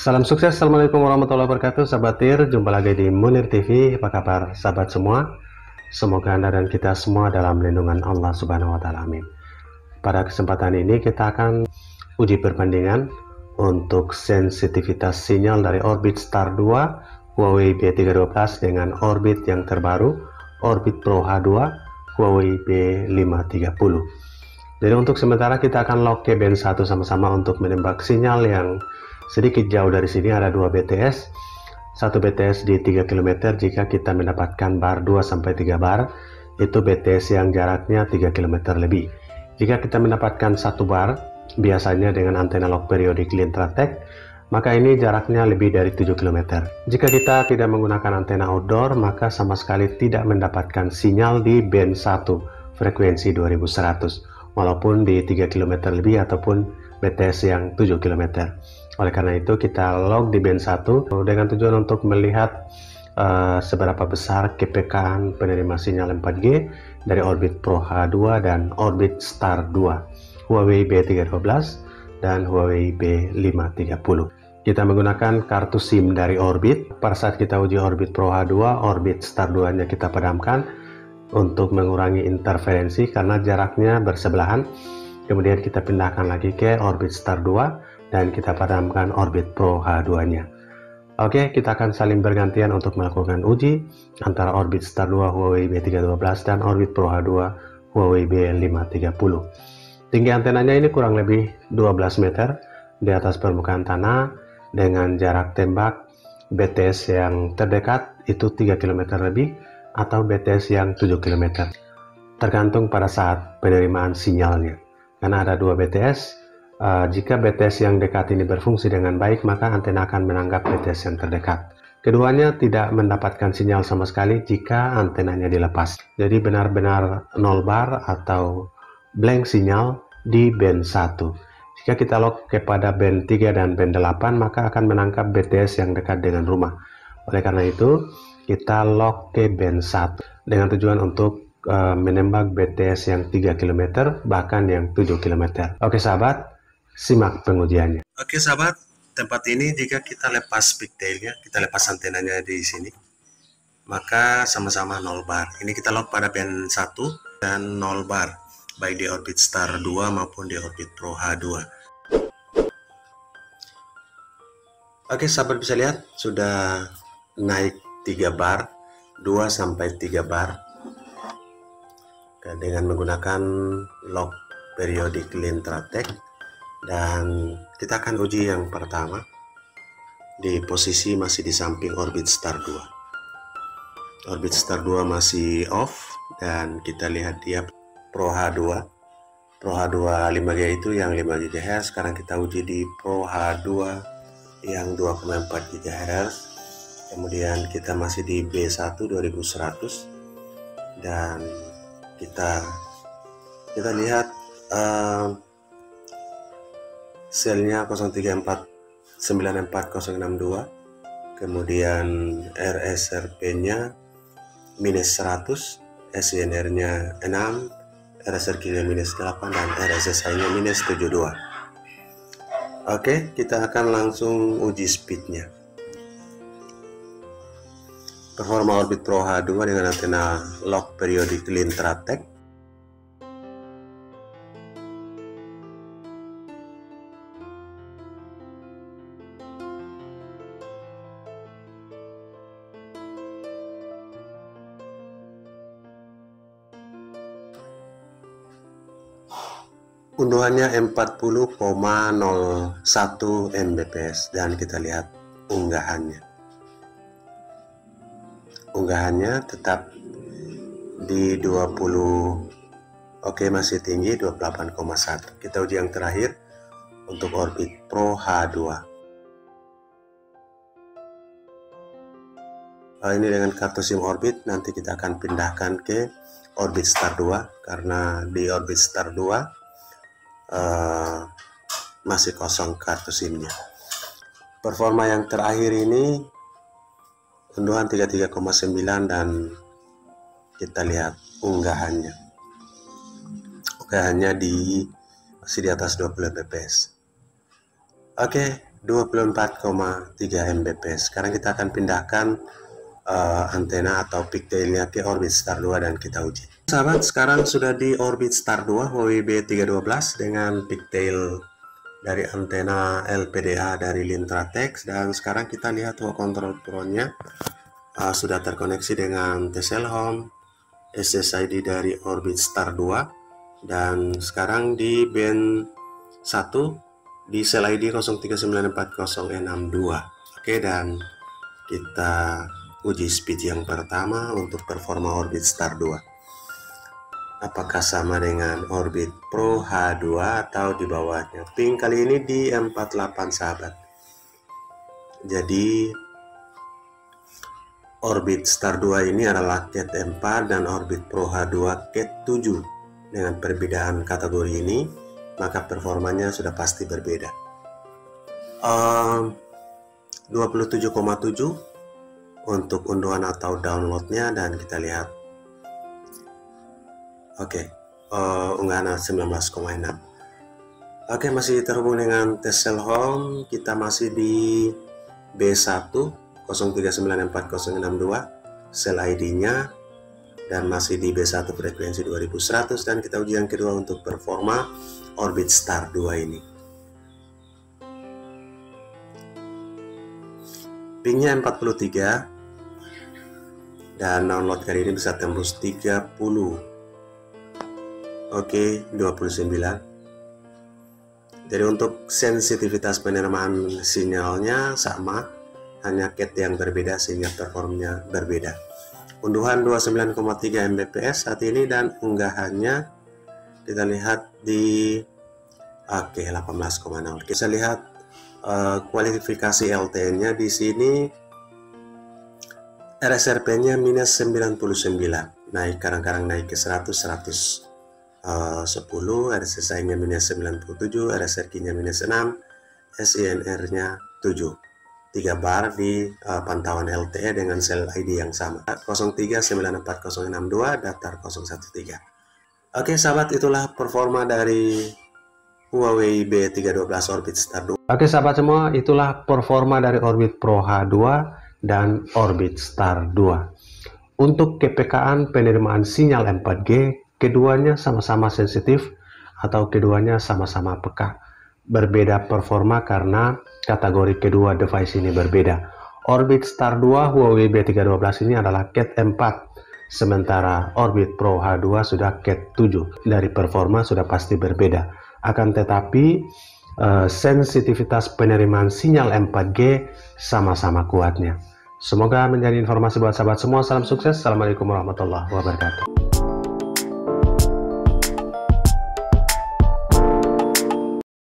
Salam sukses, Assalamualaikum warahmatullahi wabarakatuh. Sahabat TIR, jumpa lagi di Munir TV. Apa kabar sahabat semua? Semoga Anda dan kita semua dalam lindungan Allah Subhanahu wa Ta'ala. Amin. Pada kesempatan ini kita akan uji perbandingan untuk sensitivitas sinyal dari Orbit Star 2 Huawei B312 dengan Orbit yang terbaru Orbit Pro H2 Huawei B530. Jadi untuk sementara kita akan lock ke band 1 sama-sama untuk menembak sinyal yang sedikit jauh dari sini. Ada 2 BTS, 1 BTS di 3 km. Jika kita mendapatkan bar 2-3 bar, itu BTS yang jaraknya 3 km lebih. Jika kita mendapatkan 1 bar, biasanya dengan antena lock periodik Lintratek, maka ini jaraknya lebih dari 7 km. Jika kita tidak menggunakan antena outdoor, maka sama sekali tidak mendapatkan sinyal di band 1 frekuensi 2100, walaupun di 3 km lebih ataupun BTS yang 7 km. Oleh karena itu kita lock di band 1 dengan tujuan untuk melihat seberapa besar kepekaan penerima sinyal 4G dari Orbit Pro H2 dan Orbit Star 2 Huawei B312 dan Huawei B530. Kita menggunakan kartu SIM dari Orbit. Pada saat kita uji Orbit Pro H2, Orbit Star 2 nya kita padamkan untuk mengurangi interferensi karena jaraknya bersebelahan. Kemudian kita pindahkan lagi ke Orbit Star 2 dan kita padamkan Orbit Pro H2 nya. Oke, kita akan saling bergantian untuk melakukan uji antara Orbit Star 2 Huawei B312 dan Orbit Pro H2 Huawei B530. Tinggi antenanya ini kurang lebih 12 meter di atas permukaan tanah dengan jarak tembak BTS yang terdekat itu 3 km lebih atau BTS yang 7 km. Tergantung pada saat penerimaan sinyalnya. Karena ada 2 BTS, jika BTS yang dekat ini berfungsi dengan baik, maka antena akan menanggap BTS yang terdekat. Keduanya tidak mendapatkan sinyal sama sekali jika antenanya dilepas. Jadi benar-benar 0 bar atau blank sinyal di band 1. Jika kita lock kepada band 3 dan band 8, maka akan menangkap BTS yang dekat dengan rumah. Oleh karena itu, kita lock ke band 1 dengan tujuan untuk menembak BTS yang 3 km bahkan yang 7 km. Oke sahabat, simak pengujiannya. Oke sahabat, tempat ini jika kita lepas pigtailnya, kita lepas antenanya di sini, maka sama-sama 0 bar. Ini kita lock pada band 1 dan 0 bar, baik di Orbit Star 2 maupun di Orbit Pro H2. Oke sahabat, bisa lihat sudah naik 3 bar, 2-3 bar dengan menggunakan lock periodik Lintratek. Dan kita akan uji yang pertama di posisi masih di samping Orbit Star 2. Orbit Star 2 masih off dan kita lihat dia Pro H2. Pro H2 5G itu yang 5 GHz. Sekarang kita uji di Pro H2 yang 2,4 GHz. Kemudian kita masih di B1 2100 dan kita lihat selnya 03494062, kemudian RSRP nya minus 100, SINR nya 6, RSRQ nya minus 8 dan RSSI nya minus 72. Oke, kita akan langsung uji speednya. Performa Orbit Pro H2 dengan antena lock periodik Lintratek. Unduhannya 40,01 Mbps dan kita lihat unggahannya. Unggahannya tetap di 20. Oke, masih tinggi 28,1. Kita uji yang terakhir untuk Orbit Pro H2. Ini dengan kartu SIM Orbit, nanti kita akan pindahkan ke Orbit Star 2 karena di Orbit Star 2 masih kosong kartu SIM-nya. Performa yang terakhir ini unduhan 33,9 dan kita lihat unggahannya. Unggahannya masih di atas 20 fps. Oke, 24,3 Mbps. Sekarang kita akan pindahkan antena atau pigtailnya ke orbit star 2 dan kita uji. Sahabat, sekarang sudah di orbit star 2 Huawei B312 dengan pigtail dari antena LPDA dari Lintratex, dan sekarang kita lihat control pro-nya sudah terkoneksi dengan T-Cell Home, SSID dari orbit star 2, dan sekarang di band 1 di sel ID 03940662. Oke, dan kita uji speed yang pertama untuk performa orbit star 2. Apakah sama dengan orbit Pro H2 atau di bawahnya? Ping kali ini di 48 sahabat. Jadi orbit star 2 ini adalah Cat 4 dan orbit Pro H2 Cat 7. Dengan perbedaan kategori ini, maka performanya sudah pasti berbeda. 27,7 untuk unduhan atau downloadnya, dan kita lihat. Oke, unggahan 19,6. Oke, masih terhubung dengan T-Cell Home. Kita masih di B1 03940662 sel ID-nya, dan masih di B1 frekuensi 2100, dan kita uji yang kedua untuk performa orbit star 2 ini. Pingnya 43 dan download kali ini bisa tembus 30. Oke, 29. Jadi untuk sensitivitas penerimaan sinyalnya sama, hanya Cat yang berbeda sehingga performnya berbeda. Unduhan 29,3 Mbps saat ini, dan unggahannya kita lihat di 18,0. Kita lihat kualifikasi LTE-nya di sini. RSRP-nya minus 99, naik kadang-kadang naik ke 100, 110, RSSI-nya minus 97, RSRQ-nya minus 6, SINR-nya 7. 3 bar di pantauan LTE dengan sel ID yang sama, 03940662 datar 013. Oke sahabat, itulah performa dari Huawei B312 Orbit Star 2. Oke sahabat semua, itulah performa dari Orbit Pro H2 dan Orbit Star 2. Untuk kepekaan penerimaan sinyal 4G, keduanya sama-sama sensitif atau keduanya sama-sama peka. Berbeda performa karena kategori kedua device ini berbeda. Orbit Star 2 Huawei B312 ini adalah Cat 4, sementara Orbit Pro H2 sudah Cat 7. Dari performa sudah pasti berbeda. Akan tetapi sensitivitas penerimaan sinyal 4G sama-sama kuatnya. Semoga menjadi informasi buat sahabat semua. Salam sukses. Assalamualaikum warahmatullahi wabarakatuh.